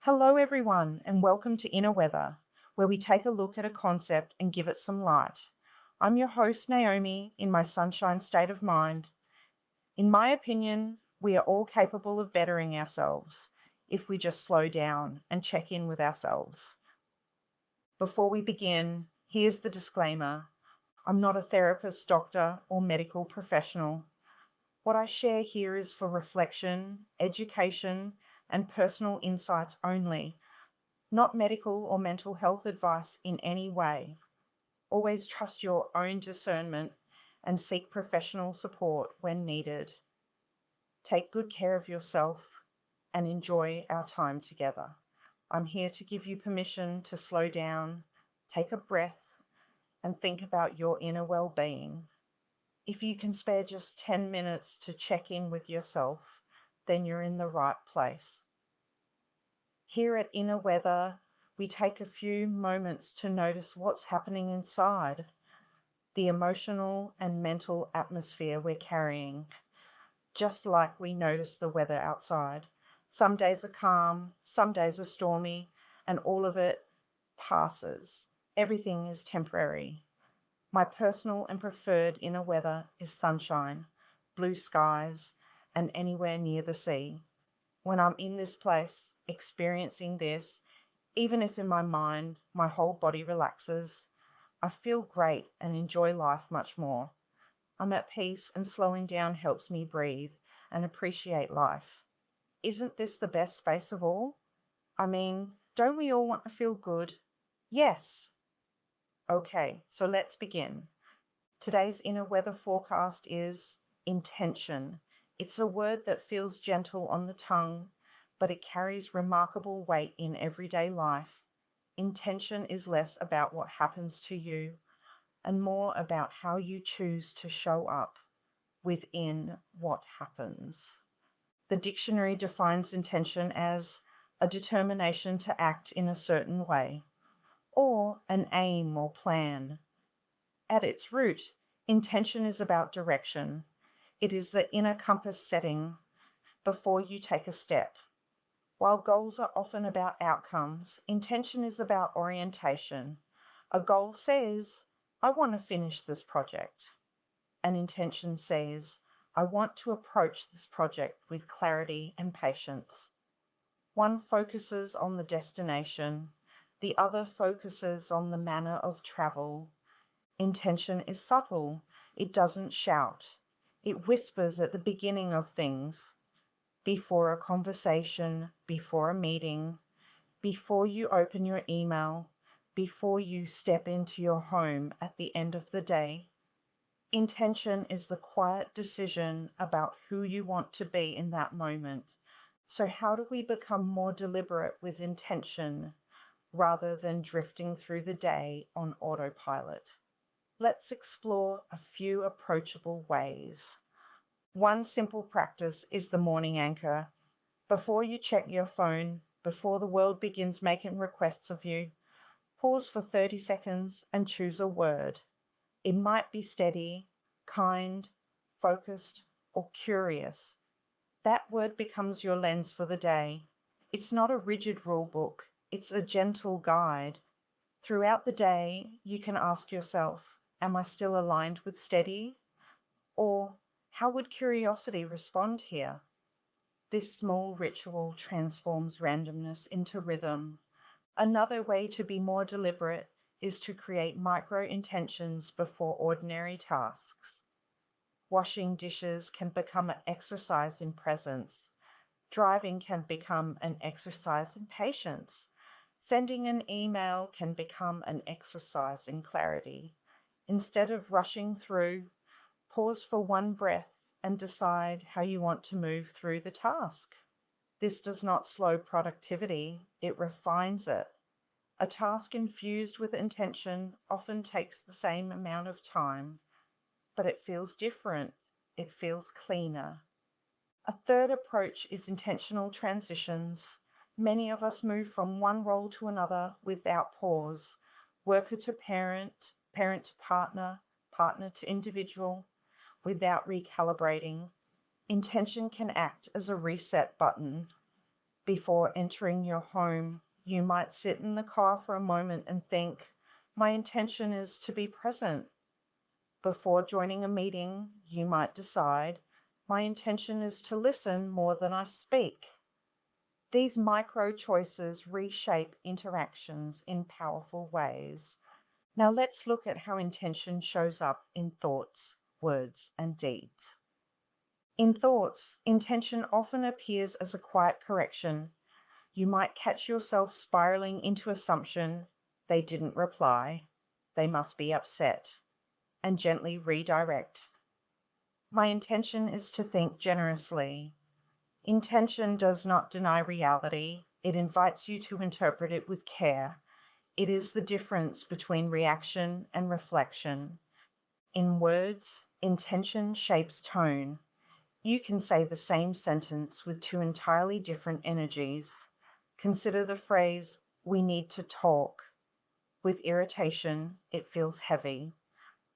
Hello, everyone, and welcome to Inner Weather, where we take a look at a concept and give it some light. I'm your host, Naomi, in my sunshine state of mind. In my opinion, we are all capable of bettering ourselves if we just slow down and check in with ourselves. Before we begin, here's the disclaimer. I'm not a therapist, doctor, or medical professional. What I share here is for reflection, education, and personal insights only, not medical or mental health advice in any way. Always trust your own discernment and seek professional support when needed. Take good care of yourself and enjoy our time together. I'm here to give you permission to slow down, take a breath, and think about your inner well-being. If you can spare just 10 minutes to check in with yourself, then you're in the right place. Here at Inner Weather, we take a few moments to notice what's happening inside, the emotional and mental atmosphere we're carrying, just like we notice the weather outside. Some days are calm, some days are stormy, and all of it passes. Everything is temporary. My personal and preferred inner weather is sunshine, blue skies, and anywhere near the sea. When I'm in this place, experiencing this, even if in my mind my whole body relaxes, I feel great and enjoy life much more. I'm at peace, and slowing down helps me breathe and appreciate life. Isn't this the best space of all? I mean, don't we all want to feel good? Yes. Okay, so let's begin. Today's inner weather forecast is intention. It's a word that feels gentle on the tongue, but it carries remarkable weight in everyday life. Intention is less about what happens to you and more about how you choose to show up within what happens. The dictionary defines intention as a determination to act in a certain way, or an aim or plan. At its root, intention is about direction. It is the inner compass setting before you take a step. While goals are often about outcomes, intention is about orientation. A goal says, I want to finish this project. An intention says, I want to approach this project with clarity and patience. One focuses on the destination, the other focuses on the manner of travel. Intention is subtle. It doesn't shout. It whispers at the beginning of things, before a conversation, before a meeting, before you open your email, before you step into your home at the end of the day. Intention is the quiet decision about who you want to be in that moment. So how do we become more deliberate with intention rather than drifting through the day on autopilot? Let's explore a few approachable ways. One simple practice is the morning anchor. Before you check your phone, before the world begins making requests of you, pause for 30 seconds and choose a word. It might be steady, kind, focused, or curious. That word becomes your lens for the day. It's not a rigid rule book, it's a gentle guide. Throughout the day, you can ask yourself, am I still aligned with steady? Or how would curiosity respond here? This small ritual transforms randomness into rhythm. Another way to be more deliberate is to create micro intentions before ordinary tasks. Washing dishes can become an exercise in presence. Driving can become an exercise in patience. Sending an email can become an exercise in clarity. Instead of rushing through, pause for one breath and decide how you want to move through the task. This does not slow productivity, it refines it. A task infused with intention often takes the same amount of time, but it feels different. It feels cleaner. A third approach is intentional transitions. Many of us move from one role to another without pause. Worker to parent, parent to partner, partner to individual, without recalibrating. Intention can act as a reset button. Before entering your home, you might sit in the car for a moment and think, my intention is to be present. Before joining a meeting, you might decide, my intention is to listen more than I speak. These micro choices reshape interactions in powerful ways. Now let's look at how intention shows up in thoughts, words, and deeds. In thoughts, intention often appears as a quiet correction. You might catch yourself spiraling into assumption, they didn't reply, they must be upset, and gently redirect. My intention is to think generously. Intention does not deny reality, it invites you to interpret it with care. It is the difference between reaction and reflection. In words, intention shapes tone. You can say the same sentence with two entirely different energies. Consider the phrase, we need to talk. With irritation, it feels heavy.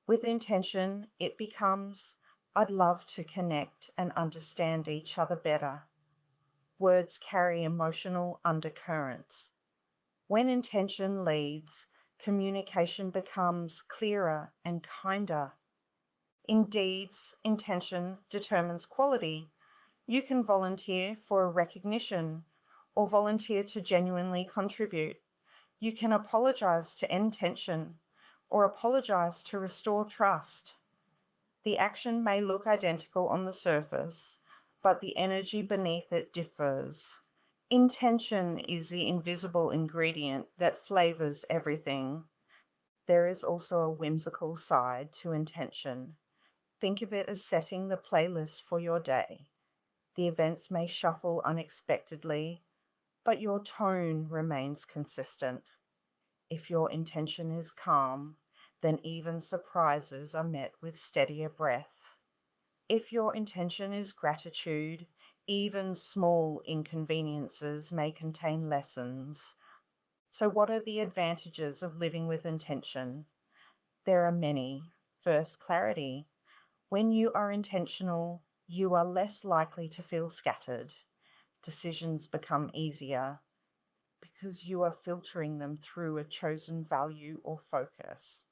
With intention, it becomes, I'd love to connect and understand each other better. Words carry emotional undercurrents. When intention leads, communication becomes clearer and kinder. In deeds, intention determines quality. You can volunteer for a recognition or volunteer to genuinely contribute. You can apologize to end tension or apologize to restore trust. The action may look identical on the surface, but the energy beneath it differs. Intention is the invisible ingredient that flavors everything. There is also a whimsical side to intention. Think of it as setting the playlist for your day. The events may shuffle unexpectedly, but your tone remains consistent. If your intention is calm, then even surprises are met with steadier breath. If your intention is gratitude, even small inconveniences may contain lessons. So what are the advantages of living with intention? There are many. First, clarity. When you are intentional, you are less likely to feel scattered. Decisions become easier because you are filtering them through a chosen value or focus.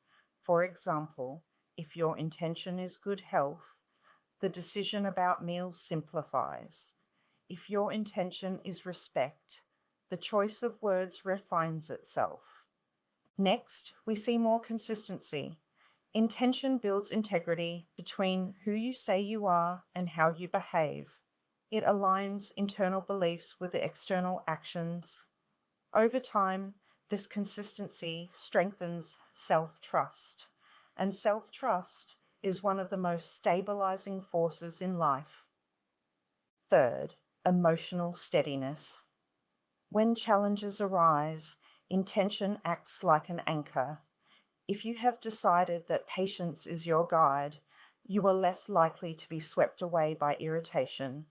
For example, if your intention is good health, the decision about meals simplifies. If your intention is respect, the choice of words refines itself. Next, we see more consistency. Intention builds integrity between who you say you are and how you behave. It aligns internal beliefs with the external actions. Over time, this consistency strengthens self-trust, and self-trust is one of the most stabilizing forces in life. Third, emotional steadiness. When challenges arise, intention acts like an anchor. If you have decided that patience is your guide, you are less likely to be swept away by irritation.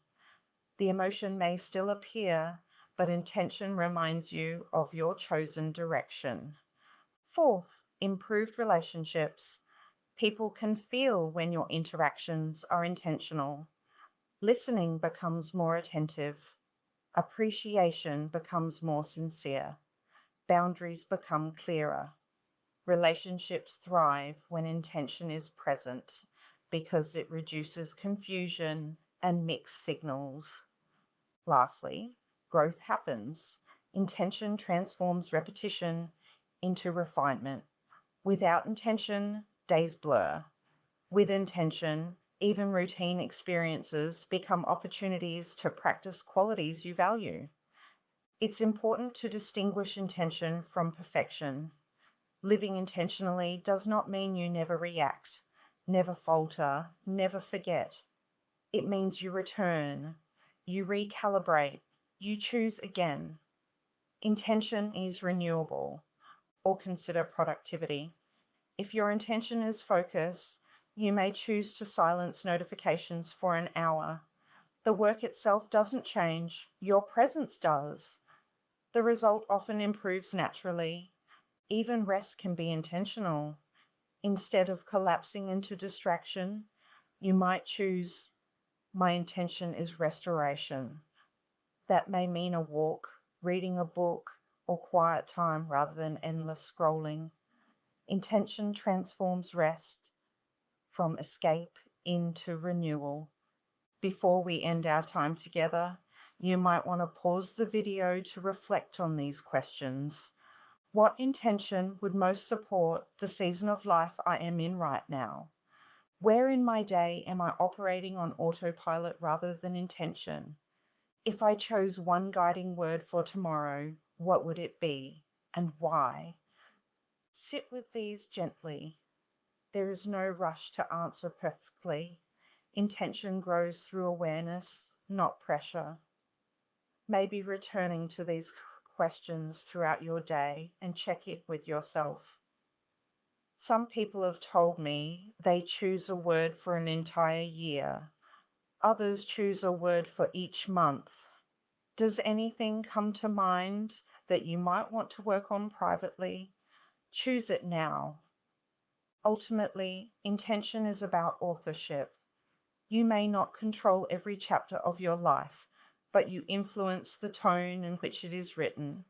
The emotion may still appear, but intention reminds you of your chosen direction. Fourth, improved relationships. People can feel when your interactions are intentional. Listening becomes more attentive. Appreciation becomes more sincere. Boundaries become clearer. Relationships thrive when intention is present because it reduces confusion and mixed signals. Lastly, growth happens. Intention transforms repetition into refinement. Without intention, days blur. With intention, even routine experiences become opportunities to practice qualities you value. It's important to distinguish intention from perfection. Living intentionally does not mean you never react, never falter, never forget. It means you return, you recalibrate, you choose again. Intention is renewable. Or consider productivity. If your intention is focus, you may choose to silence notifications for an hour. The work itself doesn't change, your presence does. The result often improves naturally. Even rest can be intentional. Instead of collapsing into distraction, you might choose, my intention is restoration. That may mean a walk, reading a book, or quiet time rather than endless scrolling. Intention transforms rest from escape into renewal. Before we end our time together, you might want to pause the video to reflect on these questions. What intention would most support the season of life I am in right now? Where in my day am I operating on autopilot rather than intention? If I chose one guiding word for tomorrow, what would it be and why? Sit with these gently. There is no rush to answer perfectly. Intention grows through awareness, not pressure. Maybe returning to these questions throughout your day and check in with yourself. Some people have told me they choose a word for an entire year. Others choose a word for each month. Does anything come to mind that you might want to work on privately? Choose it now. Ultimately, intention is about authorship. You may not control every chapter of your life, but you influence the tone in which it is written.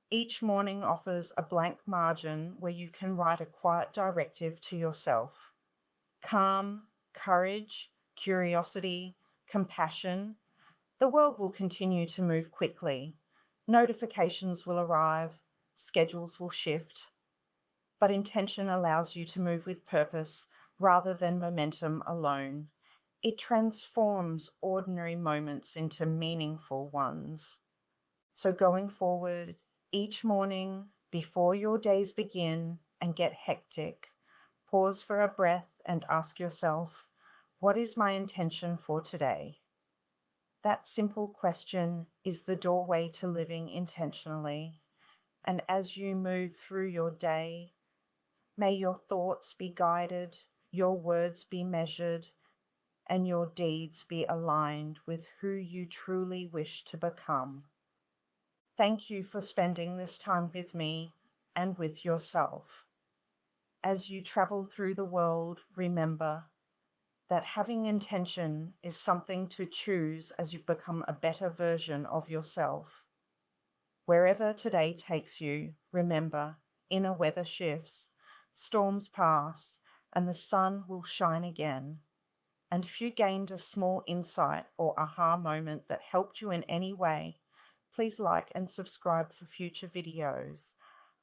Each morning offers a blank margin where you can write a quiet directive to yourself. Calm, courage, curiosity, compassion. The world will continue to move quickly. Notifications will arrive, schedules will shift, but intention allows you to move with purpose rather than momentum alone. It transforms ordinary moments into meaningful ones. So going forward, each morning, before your days begin and get hectic, pause for a breath and ask yourself, what is my intention for today? That simple question is the doorway to living intentionally. And as you move through your day, may your thoughts be guided, your words be measured, and your deeds be aligned with who you truly wish to become. Thank you for spending this time with me and with yourself. As you travel through the world, remember that having intention is something to choose as you become a better version of yourself. Wherever today takes you, remember, inner weather shifts, storms pass, and the sun will shine again. And if you gained a small insight or aha moment that helped you in any way, please like and subscribe for future videos.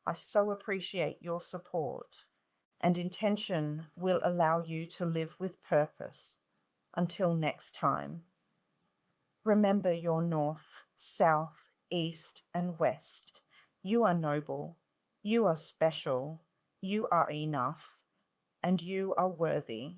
I so appreciate your support, and intention will allow you to live with purpose. Until next time, remember your north, south, east, and west. You are noble, you are special, you are enough, and you are worthy.